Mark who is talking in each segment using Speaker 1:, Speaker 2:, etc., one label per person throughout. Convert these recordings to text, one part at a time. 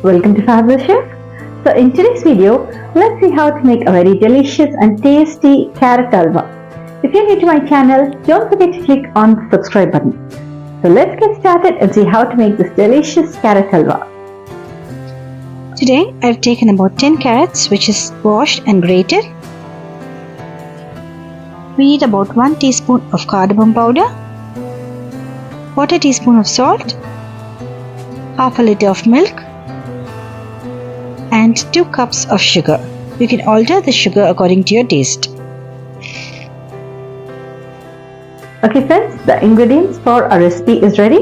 Speaker 1: welcome to Fabulous Chef. So in today's video, let's see how to make a very delicious and tasty carrot halwa. If you're new to my channel, don't forget to click on the subscribe button. So let's get started and see how to make this delicious carrot halwa.
Speaker 2: Today I've taken about 10 carrots which is washed and grated. We need about 1 teaspoon of cardamom powder, 1/4 teaspoon of salt, half a liter of milk and 2 cups of sugar. You can alter the sugar according to your taste.
Speaker 1: Okay friends, the ingredients for our recipe is ready.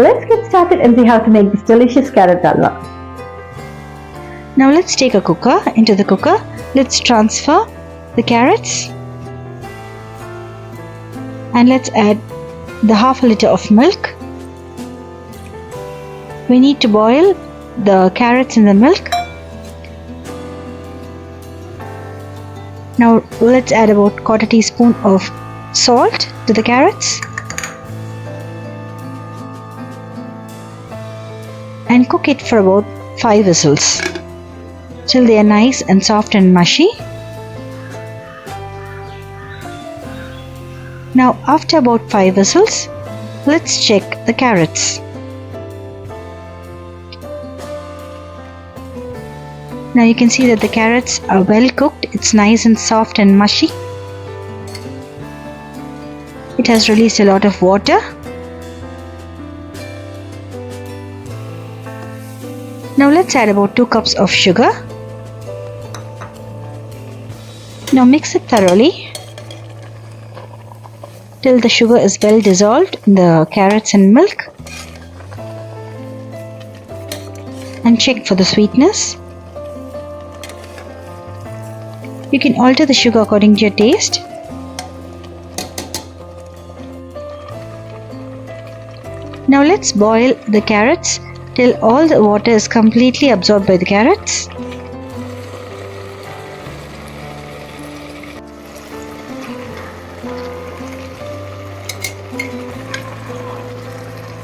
Speaker 1: Let's get started and see how to make this delicious carrot halwa.
Speaker 2: Now let's take a cooker. Into the cooker, let's transfer the carrots and let's add the half a liter of milk. We need to boil the carrots in the milk. Now let's add about 1/4 teaspoon of salt to the carrots and cook it for about 5 whistles till they are nice and soft and mushy. Now after about 5 whistles, let's check the carrots. Now you can see that the carrots are well cooked. It's nice and soft and mushy. It has released a lot of water. Now let's add about 2 cups of sugar. Now mix it thoroughly till the sugar is well dissolved in the carrots and milk, and check for the sweetness. You can alter the sugar according to your taste. Now let's boil the carrots till all the water is completely absorbed by the carrots.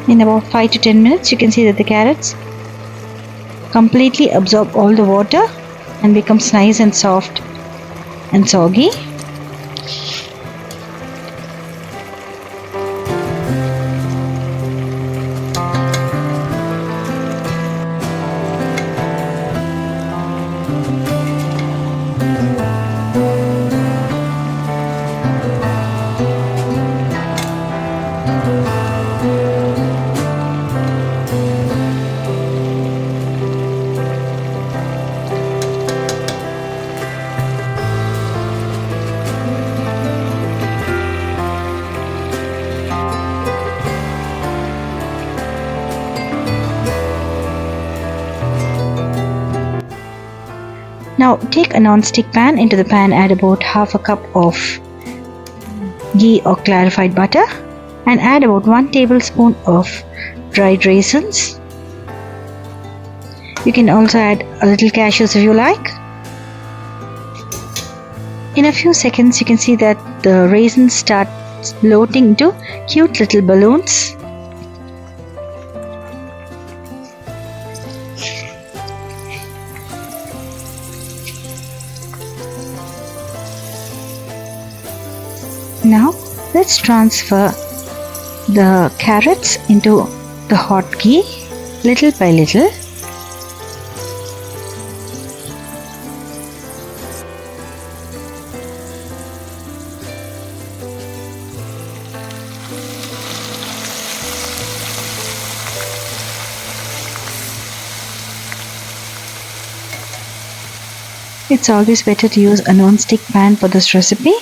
Speaker 2: In about 5 to 10 minutes, you can see that the carrots completely absorb all the water and becomes nice and soft and soggy. Now take a non-stick pan. Into the pan add about half a cup of ghee or clarified butter and add about 1 tablespoon of dried raisins. You can also add a little cashews if you like. In a few seconds you can see that the raisins start floating into cute little balloons. Now let's transfer the carrots into the hot ghee little by little. It's always better to use a non-stick pan for this recipe,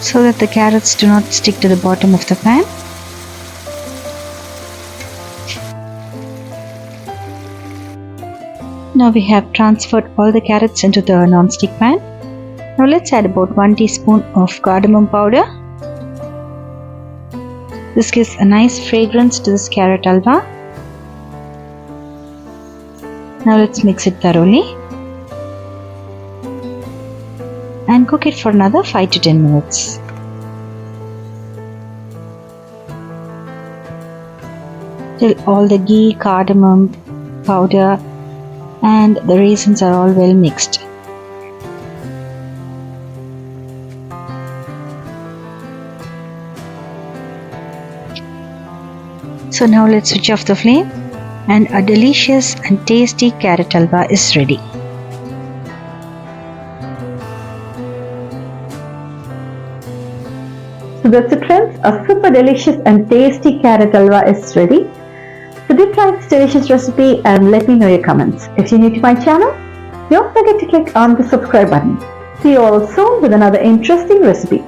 Speaker 2: so that the carrots do not stick to the bottom of the pan. Now we have transferred all the carrots into the non-stick pan. Now let's add about 1 teaspoon of cardamom powder. This gives a nice fragrance to this carrot halwa. Now let's mix it thoroughly and cook it for another 5 to 10 minutes. Till all the ghee, cardamom powder, and the raisins are all well mixed. So now let's switch off the flame, and a delicious and tasty carrot halwa is ready.
Speaker 1: So that's it, friends. A super delicious and tasty carrot halwa is ready. So do try this delicious recipe and let me know your comments. If you're new to my channel, don't forget to click on the subscribe button. See you all soon with another interesting recipe.